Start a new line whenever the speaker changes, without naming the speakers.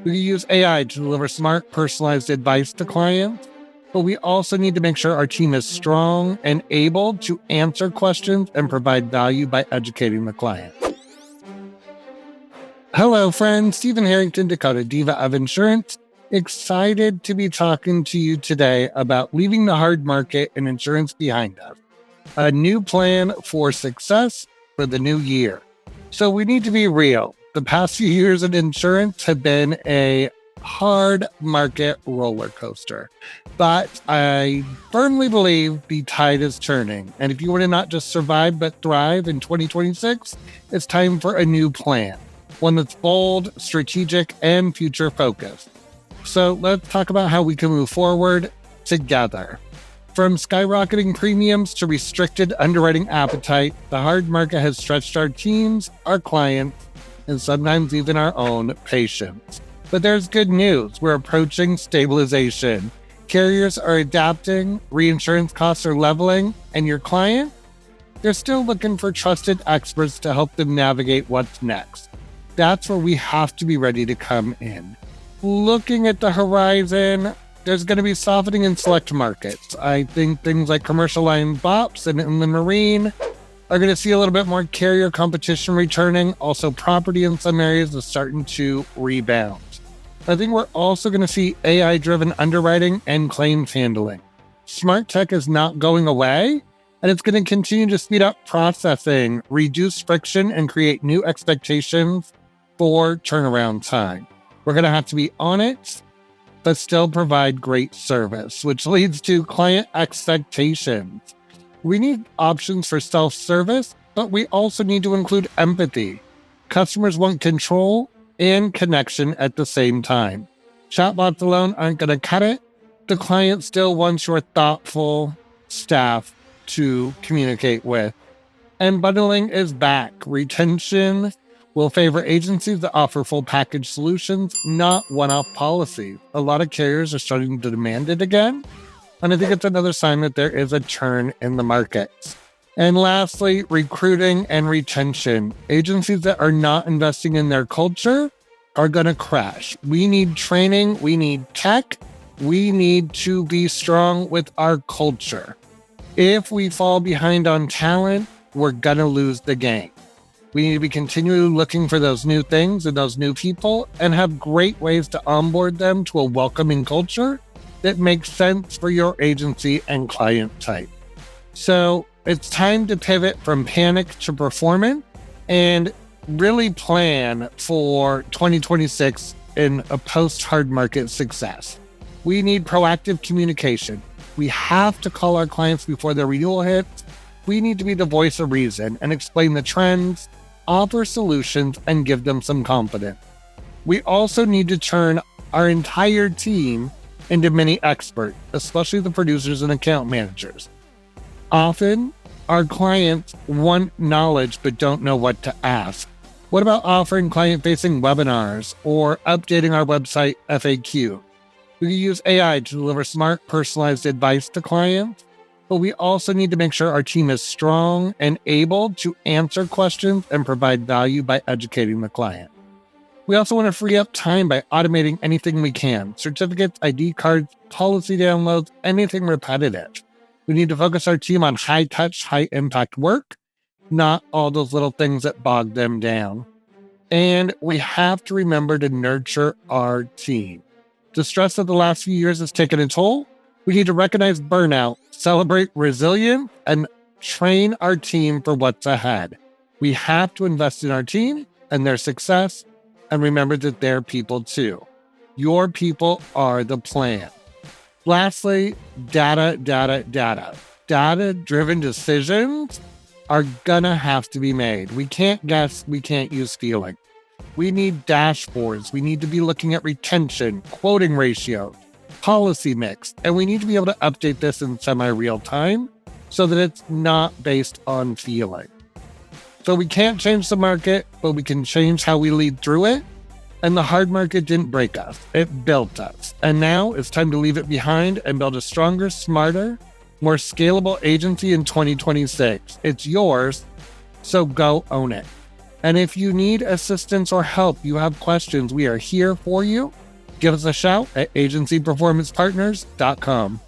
We can use AI to deliver smart, personalized advice to clients, but we also need to make sure our team is strong and able to answer questions and provide value by educating the client. Hello, friends. Stephen Harrington-Descoteaux, Diva of Insurance. Excited to be talking to you today about leaving the hard market and insurance behind us. A new plan for success for the new year. So we need to be real. The past few years in insurance have been a hard market roller coaster. But I firmly believe the tide is turning. And if you want to not just survive but thrive in 2026, it's time for a new plan. One that's bold, strategic, and future focused. So let's talk about how we can move forward together. From skyrocketing premiums to restricted underwriting appetite, the hard market has stretched our teams, our clients, and sometimes even our own patients. But there's good news. We're approaching stabilization. Carriers are adapting, reinsurance costs are leveling, and your client? They're still looking for trusted experts to help them navigate what's next. That's where we have to be ready to come in. Looking at the horizon, there's going to be softening in select markets. I think things like commercial line BOPs and inland marine are going to see a little bit more carrier competition returning. Also, property in some areas is starting to rebound. I think we're also going to see AI-driven underwriting and claims handling. Smart tech is not going away, and it's going to continue to speed up processing, reduce friction, and create new expectations for turnaround time. We're going to have to be on it, but still provide great service, which leads to client expectations. We need options for self-service, but we also need to include empathy. Customers want control and connection at the same time. Chatbots alone aren't going to cut it. The client still wants your thoughtful staff to communicate with. And bundling is back. Retention will favor agencies that offer full package solutions, not one-off policies. A lot of carriers are starting to demand it again, and I think it's another sign that there is a turn in the markets. And lastly, recruiting and retention. Agencies that are not investing in their culture are going to crash. We need training, we need tech, we need to be strong with our culture. If we fall behind on talent, we're going to lose the game. We need to be continually looking for those new things and those new people and have great ways to onboard them to a welcoming culture that makes sense for your agency and client type. So it's time to pivot from panic to performance and really plan for 2026 in a post-hard market success. We need proactive communication. We have to call our clients before their renewal hits. We need to be the voice of reason and explain the trends, offer solutions, and give them some confidence. We also need to turn our entire team into mini experts, especially the producers and account managers. Often, our clients want knowledge but don't know what to ask. What about offering client-facing webinars or updating our website FAQ? We can use AI to deliver smart, personalized advice to clients, but we also need to make sure our team is strong and able to answer questions and provide value by educating the client. We also want to free up time by automating anything we can. Certificates, ID cards, policy downloads, anything repetitive. We need to focus our team on high-touch, high-impact work, not all those little things that bog them down. And we have to remember to nurture our team. The stress of the last few years has taken a toll. We need to recognize burnout, celebrate resilience, and train our team for what's ahead. We have to invest in our team and their success, and remember that they're people too. Your people are the plan. Lastly, data. Data-driven decisions are gonna have to be made. We can't guess, we can't use feeling. We need dashboards. We need to be looking at retention, quoting ratio, policy mix, and we need to be able to update this in semi-real time so that it's not based on feeling. So we can't change the market, but we can change how we lead through it. And the hard market didn't break us, it built us. And now it's time to leave it behind and build a stronger, smarter, more scalable agency in 2026. It's yours, so go own it. And if you need assistance or help, you have questions, we are here for you. Give us a shout at agencyperformancepartners.com.